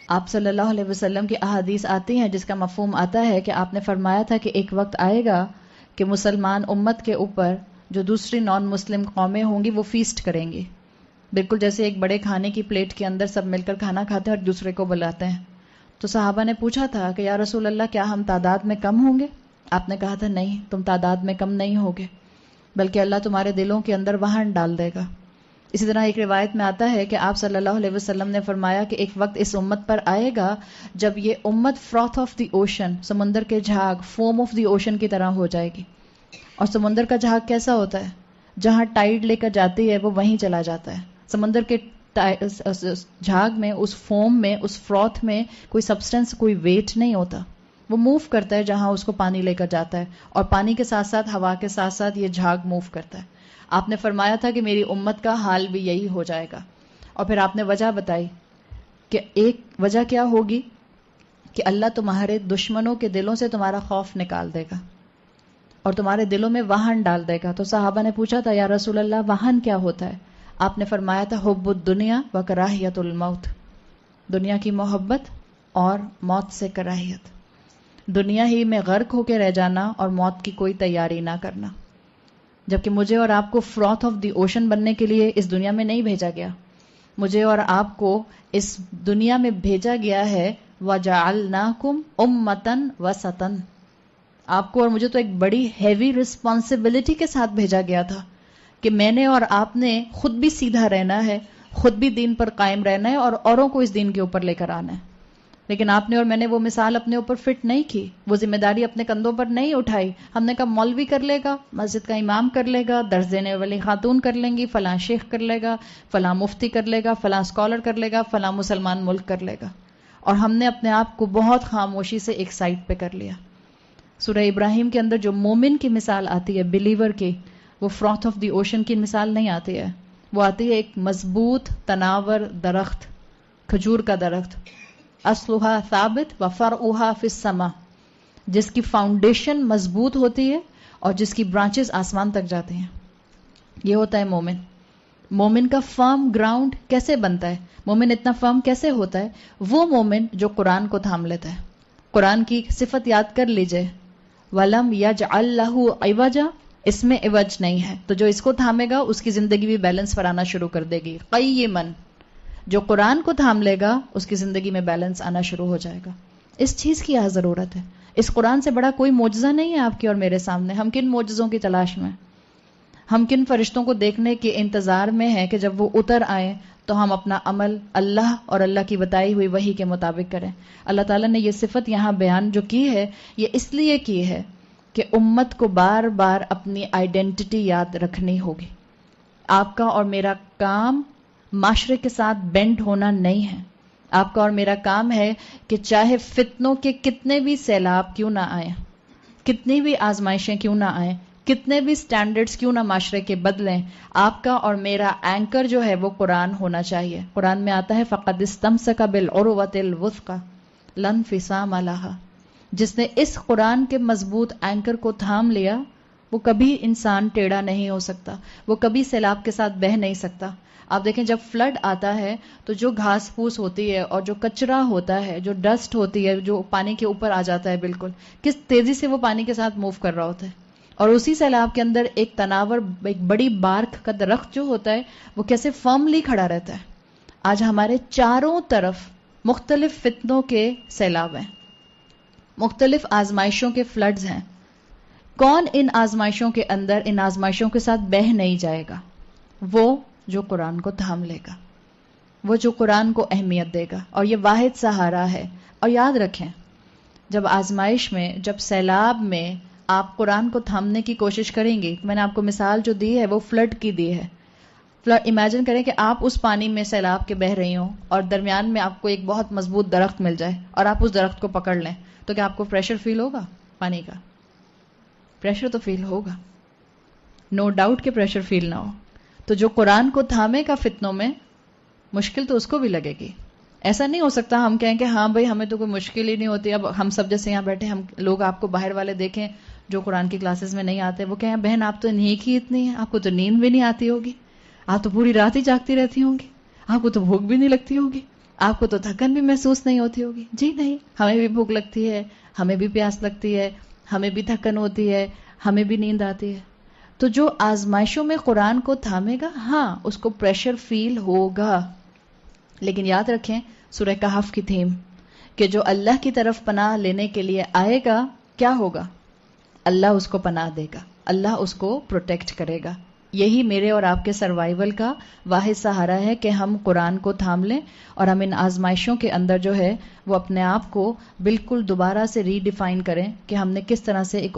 آپ صلی اللہ علیہ وسلم کی احادیث آتی ہیں جس کا مفہوم آتا ہے کہ آپ نے فرمایا تھا کہ ایک وقت آئے گا کہ مسلمان امت کے اوپر جو دوسری نان مسلم قومیں ہوں گی وہ فیسٹ کریں گی، بالکل جیسے ایک بڑے کھانے کی پلیٹ کے اندر سب مل کر کھانا کھاتے ہیں اور دوسرے کو بلاتے ہیں. تو صحابہ نے پوچھا تھا کہ یا رسول اللہ کیا ہم تعداد میں کم ہوں گے؟ آپ نے کہا تھا نہیں، تم تعداد میں کم نہیں ہوگے، بلکہ اللہ تمہارے دلوں کے اندر وہن ڈال دے گا. اسی طرح ایک روایت میں آتا ہے کہ آپ صلی اللہ علیہ وسلم نے فرمایا کہ ایک وقت اس امت پر آئے گا جب یہ امت فروتھ آف دی اوشن، سمندر کے جھاگ، فوم آف دی اوشن کی طرح ہو جائے گی. اور سمندر کا جھاگ کیسا ہوتا ہے؟ جہاں ٹائیڈ لے کر جاتی ہے وہ وہیں چلا جاتا ہے. سمندر کے جھاگ میں، اس فوم میں، اس فروتھ میں کوئی سبسٹنس، کوئی ویٹ نہیں ہوتا، وہ موو کرتا ہے جہاں اس کو پانی لے کر جاتا ہے، اور پانی کے ساتھ ساتھ ہوا کے ساتھ ساتھ یہ جھاگ موو کرتا ہے. آپ نے فرمایا تھا کہ میری امت کا حال بھی یہی ہو جائے گا. اور پھر آپ نے وجہ بتائی کہ ایک وجہ کیا ہوگی کہ اللہ تمہارے دشمنوں کے دلوں سے تمہارا خوف نکال دے گا اور تمہارے دلوں میں وہن ڈال دے گا. تو صحابہ نے پوچھا تھا یا رسول اللہ وہن کیا ہوتا ہے؟ آپ نے فرمایا تھا حب الدنیا و کراہیت الموت، دنیا کی محبت اور موت سے کراہیت، دنیا ہی میں غرق ہو کے رہ جانا اور موت کی کوئی تیاری نہ کرنا. جبکہ مجھے اور آپ کو فروتھ آف دی اوشن بننے کے لیے اس دنیا میں نہیں بھیجا گیا، مجھے اور آپ کو اس دنیا میں بھیجا گیا ہے وَجَعَلْنَاكُمْ أُمَّةً وَسَطًا. آپ کو اور مجھے تو ایک بڑی ہیوی رسپانسبلٹی کے ساتھ بھیجا گیا تھا کہ میں نے اور آپ نے خود بھی سیدھا رہنا ہے، خود بھی دین پر قائم رہنا ہے اور اوروں کو اس دین کے اوپر لے کر آنا ہے. لیکن آپ نے اور میں نے وہ مثال اپنے اوپر فٹ نہیں کی، وہ ذمہ داری اپنے کندھوں پر نہیں اٹھائی. ہم نے کہا مولوی کر لے گا، مسجد کا امام کر لے گا، درس دینے والی خاتون کر لیں گی، فلاں شیخ کر لے گا، فلاں مفتی کر لے گا، فلاں اسکالر کر لے گا، فلاں مسلمان ملک کر لے گا. اور ہم نے اپنے آپ کو بہت خاموشی سے ایک سائڈ پہ کر لیا. سورہ ابراہیم کے اندر جو مومن کی مثال آتی ہے، بلیور کی، وہ فروتھ آف دی اوشن کی مثال نہیں آتی ہے، وہ آتی ہے ایک مضبوط تناور درخت، کھجور کا درخت، اصلها ثابت وفرعها فی السماء، جس کی فاؤنڈیشن مضبوط ہوتی ہے اور جس کی برانچز آسمان تک جاتی ہیں. یہ ہوتا ہے مومن. مومن کا فرم گراؤنڈ کیسے بنتا ہے؟ مومن اتنا فرم کیسے ہوتا ہے؟ وہ مومن جو قرآن کو تھام لیتا ہے. قرآن کی صفت یاد کر لیجئے، وَلَمْ يَجْعَلْ لَهُ عِوَجًا، اس میں عوج نہیں ہے. تو جو اس کو تھامے گا اس کی زندگی بھی بیلنس پر آنا شروع کر دے گی. قیمًا، جو قرآن کو تھام لے گا اس کی زندگی میں بیلنس آنا شروع ہو جائے گا. اس چیز کی یہاں ضرورت ہے. اس قرآن سے بڑا کوئی معجزہ نہیں ہے آپ کے اور میرے سامنے. ہم کن معجزوں کی تلاش میں، ہم کن فرشتوں کو دیکھنے کے انتظار میں ہیں کہ جب وہ اتر آئیں تو ہم اپنا عمل اللہ اور اللہ کی بتائی ہوئی وحی کے مطابق کریں. اللہ تعالیٰ نے یہ صفت یہاں بیان جو کی ہے یہ اس لیے کی ہے کہ امت کو بار بار اپنی آئیڈینٹی یاد رکھنی ہوگی. آپ کا اور میرا کام معاشرے کے ساتھ بینڈ ہونا نہیں ہے. آپ کا اور میرا کام ہے کہ چاہے فتنوں کے کتنے بھی سیلاب کیوں نہ آئیں، کتنی بھی آزمائشیں کیوں نہ آئیں، کتنے بھی سٹینڈرڈز کیوں نہ معاشرے کے بدلیں، آپ کا اور میرا اینکر جو ہے وہ قرآن ہونا چاہیے. قرآن میں آتا ہے فَقَدْ اسْتَمْسَكَ بِالْعُرْوَةِ الْوُثْقَى لَا انفصام لَهَا، جس نے اس قرآن کے مضبوط اینکر کو تھام لیا وہ کبھی انسان ٹیڑھا نہیں ہو سکتا، وہ کبھی سیلاب کے ساتھ بہہ نہیں سکتا. آپ دیکھیں جب فلڈ آتا ہے تو جو گھاس پھوس ہوتی ہے اور جو کچرا ہوتا ہے، جو ڈسٹ ہوتی ہے، جو پانی کے اوپر آ جاتا ہے، بالکل کس تیزی سے وہ پانی کے ساتھ موو کر رہا ہوتا ہے. اور اسی سیلاب کے اندر ایک تناور، ایک بڑی بارک کا درخت جو ہوتا ہے وہ کیسے فرملی کھڑا رہتا ہے. آج ہمارے چاروں طرف مختلف فتنوں کے سیلاب ہیں، مختلف آزمائشوں کے فلڈز ہیں. کون ان آزمائشوں کے اندر، ان آزمائشوں کے ساتھ بہہ نہیں جائے گا؟ وہ جو قرآن کو تھام لے گا، وہ جو قرآن کو اہمیت دے گا. اور یہ واحد سہارا ہے. اور یاد رکھیں جب آزمائش میں، جب سیلاب میں آپ قرآن کو تھامنے کی کوشش کریں گی، میں نے آپ کو مثال جو دی ہے وہ فلڈ کی دی ہے. فلڈ امیجن کریں کہ آپ اس پانی میں سیلاب کے بہہ رہی ہوں اور درمیان میں آپ کو ایک بہت مضبوط درخت مل جائے اور آپ اس درخت کو پکڑ لیں، تو کیا آپ کو پریشر فیل ہوگا؟ پانی کا پریشر تو فیل ہوگا، نو ڈاؤٹ کہ پریشر فیل نہ ہو. تو جو قرآن کو تھامے کا فتنوں میں، مشکل تو اس کو بھی لگے گی. ایسا نہیں ہو سکتا ہم کہیں کہ ہاں بھائی ہمیں تو کوئی مشکل ہی نہیں ہوتی. اب ہم سب جیسے یہاں بیٹھے، ہم لوگ آپ کو باہر والے دیکھیں جو قرآن کی کلاسز میں نہیں آتے، وہ کہیں بہن آپ تو نیک ہی اتنی ہے، آپ کو تو نیند بھی نہیں آتی ہوگی، آپ تو پوری رات ہی جاگتی رہتی ہوں گی، آپ کو تو بھوک بھی نہیں لگتی ہوگی. آپ کو تو تھکن بھی محسوس نہیں ہوتی ہوگی. جی نہیں، ہمیں بھی بھوک لگتی ہے، ہمیں بھی پیاس لگتی ہے، ہمیں بھی تھکن ہوتی ہے، ہمیں بھی نیند آتی ہے. تو جو آزمائشوں میں قرآن کو تھامے گا، ہاں اس کو پریشر فیل ہوگا، لیکن یاد رکھیں سورہ کہف کی تھیم کہ جو اللہ کی طرف پناہ لینے کے لیے آئے گا کیا ہوگا؟ اللہ اس کو پناہ دے گا، اللہ اس کو پروٹیکٹ کرے گا. یہی میرے اور آپ کے سروائیول کا واحد سہارا ہے کہ ہم قرآن کو تھام لیں اور ہم ان آزمائشوں کے اندر جو ہے وہ اپنے آپ کو بالکل دوبارہ سے ری ڈیفائن کریں کہ ہم نے کس طرح سے ایک